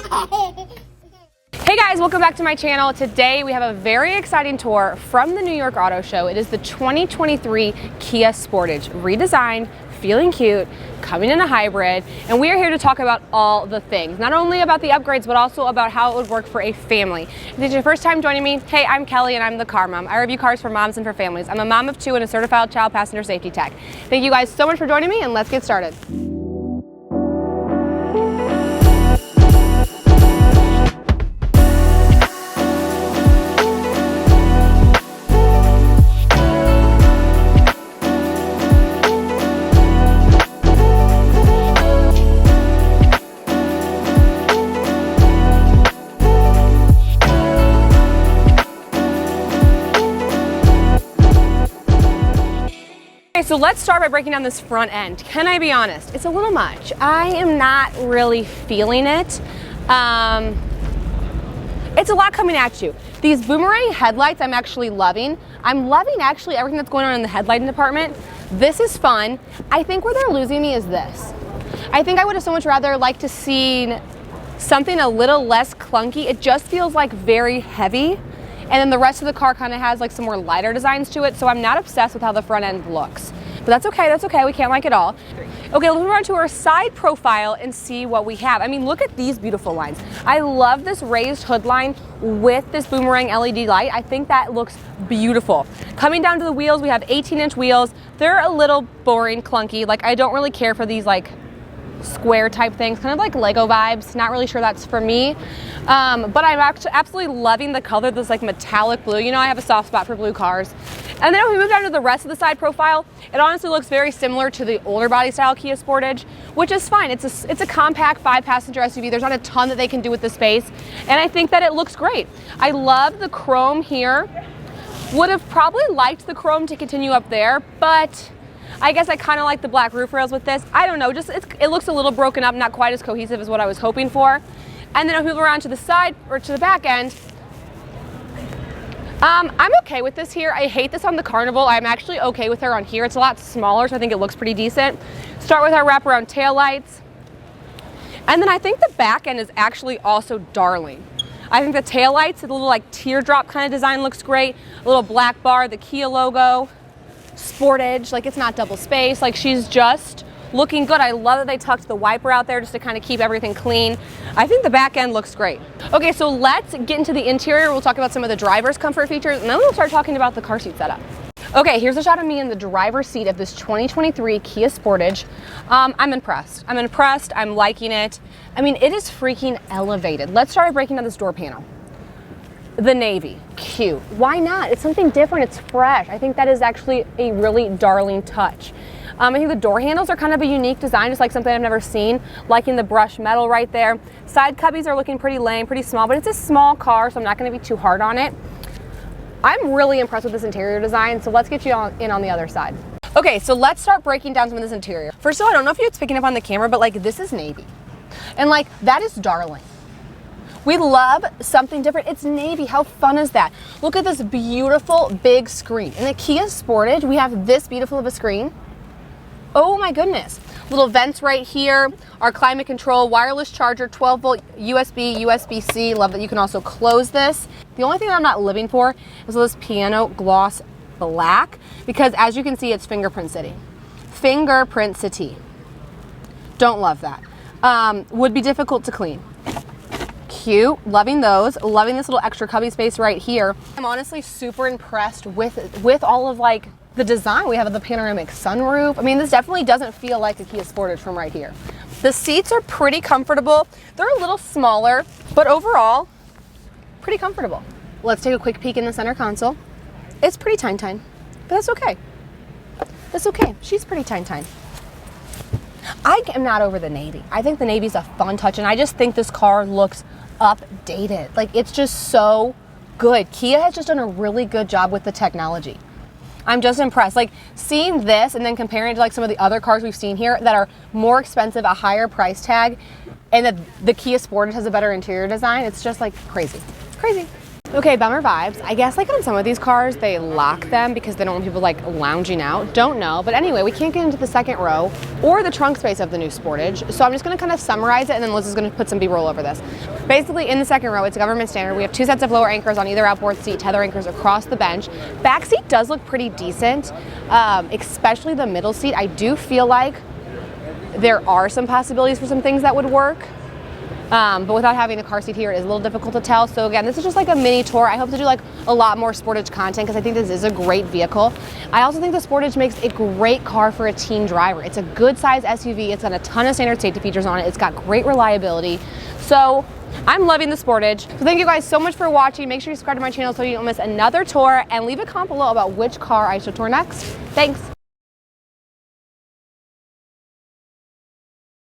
Hey guys, welcome back to my channel. Today we have a very exciting tour from the New York Auto Show. It is the 2023 Kia Sportage, redesigned, feeling cute, coming in a hybrid, and we are here to talk about all the things. Not only about the upgrades, but also about how it would work for a family. If this is your first time joining me, hey, I'm Kelly and I'm the car mom. I review cars for moms and for families. I'm a mom of two and a certified child passenger safety tech. Thank you guys so much for joining me, and let's get started. So let's start by breaking down this front end. Can I be honest? It's a little much. I am not really feeling it. It's a lot coming at you. These boomerang headlights I'm actually loving. I'm loving actually everything that's going on in the headlighting department. This is fun. I think where they're losing me is this. I think I would have so much rather liked to see something a little less clunky. It just feels like very heavy. And then the rest of the car kind of has like some more lighter designs to it, so I'm not obsessed with how the front end looks. But that's okay, we can't like it all. Okay, let's move on to our side profile and see what we have. I mean, look at these beautiful lines. I love this raised hood line with this boomerang LED light. I think that looks beautiful. Coming down to the wheels, we have 18-inch wheels. They're a little boring, clunky. Like, I don't really care for these like square type things, kind of like Lego vibes. Not really sure that's for me. But I'm actually absolutely loving the color, this like metallic blue. You know, I have a soft spot for blue cars. And then if we move down to the rest of the side profile, it honestly looks very similar to the older body style Kia Sportage, which is fine. It's a compact 5-passenger SUV. There's not a ton that they can do with the space. And I think that it looks great. I love the chrome here. Would have probably liked the chrome to continue up there, but I guess I kind of like the black roof rails with this. I don't know, just it looks a little broken up, not quite as cohesive as what I was hoping for. And then if we move around to the side or to the back end, I'm okay with this here. I hate this on the Carnival. I'm actually okay with her on here. It's a lot smaller, so I think it looks pretty decent. Start with our wraparound taillights. And then I think the back end is actually also darling. I think the taillights, the little like teardrop kind of design looks great. A little black bar, the Kia logo. Sportage, like it's not double space, like she's just looking good. I love that they tucked the wiper out there just to kind of keep everything clean. I think the back end looks great. Okay, so let's get into the interior. We'll talk about some of the driver's comfort features, and then we'll start talking about the car seat setup. Okay, here's a shot of me in the driver's seat of this 2023 Kia Sportage. I'm impressed. I'm liking it. I mean, it is freaking elevated. Let's start by breaking down this door panel. The navy, cute. Why not? It's something different, it's fresh. I think that is actually a really darling touch. I think the door handles are kind of a unique design, just like something I've never seen. Liking the brushed metal right there. Side cubbies are looking pretty lame, pretty small, but it's a small car, so I'm not gonna be too hard on it. I'm really impressed with this interior design, so let's get you in on the other side. Okay, so let's start breaking down some of this interior. First of all, I don't know if it's picking up on the camera, but like this is navy. And like, that is darling. We love something different. It's navy. How fun is that? Look at this beautiful big screen. In the Kia Sportage, we have this beautiful of a screen. Oh my goodness. Little vents right here. Our climate control, wireless charger, 12-volt USB, USB-C. Love that you can also close this. The only thing that I'm not living for is this piano gloss black, because as you can see, it's fingerprint city. Fingerprint city. Don't love that. Would be difficult to clean. Cute, loving those, loving this little extra cubby space right here. I'm honestly super impressed with all of like the design. We have the panoramic sunroof. I mean, this definitely doesn't feel like a Kia Sportage from right here. The seats are pretty comfortable. They're a little smaller, but overall, pretty comfortable. Let's take a quick peek in the center console. It's pretty tiny, but that's okay. That's okay, she's pretty tiny. I am not over the navy. I think the navy's a fun touch, and I just think this car looks updated. Like, it's just so good. Kia has just done a really good job with the technology. I'm just impressed. Like, seeing this and then comparing it to like some of the other cars we've seen here that are more expensive, a higher price tag, and that the Kia Sportage has a better interior design, it's just like crazy. Crazy. Okay, bummer vibes. I guess like on some of these cars, they lock them because they don't want people like lounging out. Don't know. But anyway, we can't get into the second row or the trunk space of the new Sportage. So I'm just gonna kind of summarize it and then Liz is gonna put some B-roll over this. Basically in the second row, it's a government standard. We have 2 sets of lower anchors on either outboard seat, tether anchors across the bench. Back seat does look pretty decent, especially the middle seat. I do feel like there are some possibilities for some things that would work. But without having the car seat here, it is a little difficult to tell. So again, this is just like a mini tour. I hope to do like a lot more Sportage content because I think this is a great vehicle. I also think the Sportage makes a great car for a teen driver. It's a good size SUV. It's got a ton of standard safety features on it. It's got great reliability. So I'm loving the Sportage. So thank you guys so much for watching. Make sure you subscribe to my channel so you don't miss another tour and leave a comment below about which car I should tour next. Thanks.